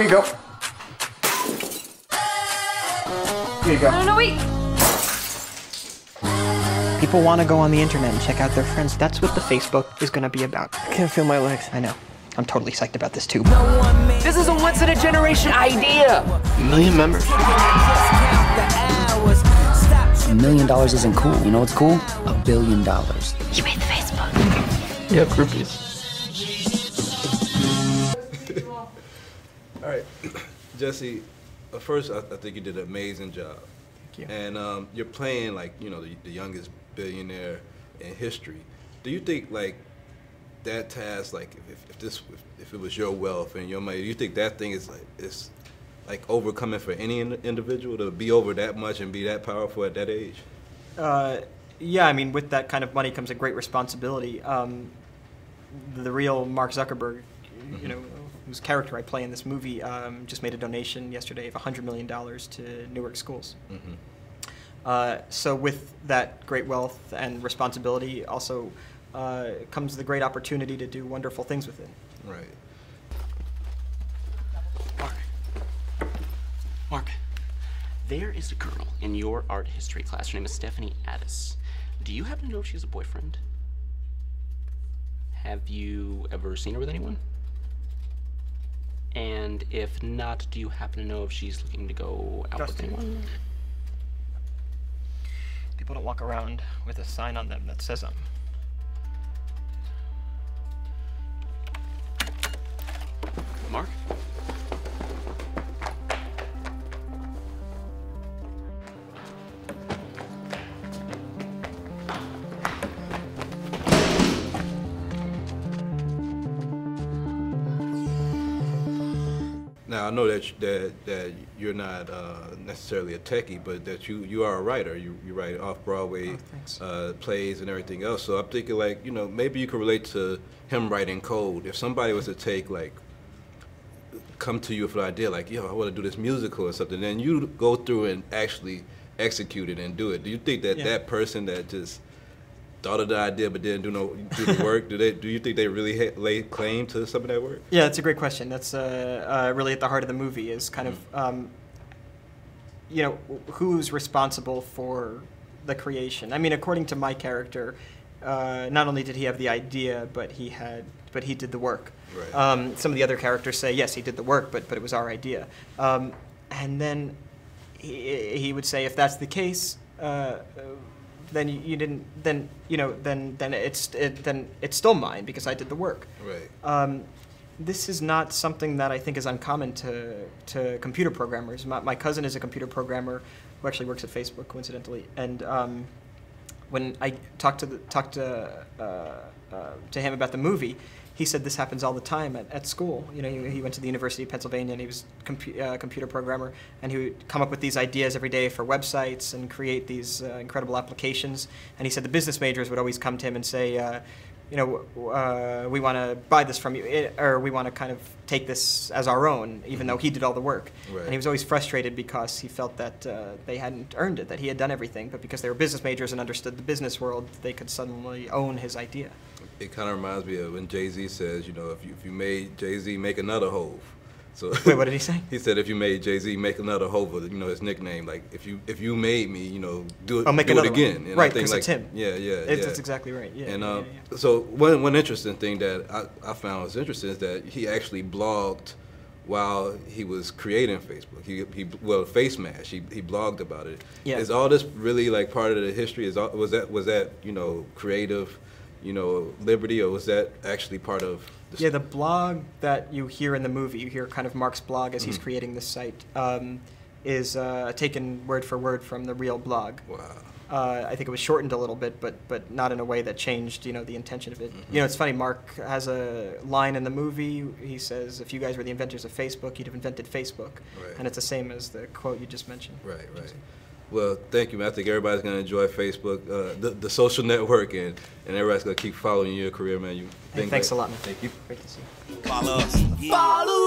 Here you go. Here you go. No, wait. People want to go on the internet and check out their friends. That's what the Facebook is going to be about. I can't feel my legs. I know. I'm totally psyched about this too. This is a once-in-a-generation idea. 1 million members. $1 million isn't cool. You know what's cool? $1 billion. You made the Facebook. You have groupies. All right, Jesse, first I think you did an amazing job. Thank you. And you're playing like, you know, the youngest billionaire in history. Do you think like that task, like if it was your wealth and your money, do you think that thing is like overcoming for any individual to be over that much and be that powerful at that age? Yeah, I mean, with that kind of money comes a great responsibility. The real Mark Zuckerberg, you know, whose character I play in this movie, just made a donation yesterday of $100 million to Newark schools. So with that great wealth and responsibility also comes the great opportunity to do wonderful things with it. Right. Mark, there is a girl in your art history class. Her name is Stephanie Addis. Do you happen to know if she has a boyfriend? Have you ever seen her with anyone? And if not, do you happen to know if she's looking to go out with anyone? People don't walk around with a sign on them that says them. Mark? Now I know that you're not necessarily a techie, but that you are a writer. You write off-Broadway plays and everything else. So I'm thinking, like, you know, maybe you could relate to him writing code. If somebody was to come to you with an idea like, yo, I want to do this musical or something, then you go through and actually execute it and do it. Do you think that that person that just thought of the idea but didn't do the work, do you think they really lay claim to some of that work? Yeah, that's a great question. That's really at the heart of the movie, is kind of, you know, who's responsible for the creation. I mean, according to my character, not only did he have the idea, but he did the work. Right. Some of the other characters say, yes, he did the work, but it was our idea. And then he would say, if that's the case, then you didn't. Then you know. Then it's still mine because I did the work. Right. This is not something that I think is uncommon to computer programmers. My cousin is a computer programmer who actually works at Facebook, coincidentally. And when I talked to him about the movie, he said this happens all the time at school. You know, he went to the University of Pennsylvania and he was a computer programmer, and he would come up with these ideas every day for websites and create these incredible applications. And he said the business majors would always come to him and say, you know, we want to buy this from you, or we want to kind of take this as our own, even though he did all the work. Right. And he was always frustrated because he felt that they hadn't earned it, that he had done everything, but because they were business majors and understood the business world, they could suddenly own his idea. It kind of reminds me of when Jay-Z says, you know, if you made Jay-Z, make another Hove. So wait, what did he say? He said if you made Jay-Z, make another Hove, you know, his nickname. Like if you made me, you know, do it again. And right, because it's him. Yeah. That's exactly right. Yeah. And so one interesting thing that I found was interesting is that he actually blogged while he was creating Facebook. Well, Face Mash. He blogged about it. Yeah. Is all this really like part of the history? Was that you know, creative, you know, liberty, or was that actually part of the the blog that you hear in the movie, you hear kind of Mark's blog as he's creating this site, is taken word for word from the real blog. Wow. I think it was shortened a little bit, but not in a way that changed, you know, the intention of it. You know, it's funny, Mark has a line in the movie. He says, if you guys were the inventors of Facebook, you'd have invented Facebook. Right. And it's the same as the quote you just mentioned. Right. Well, thank you, man. I think everybody's going to enjoy Facebook, the social network, and everybody's going to keep following your career, man. Thanks a lot, man. Thank you. Great to see you. Follow us. Follow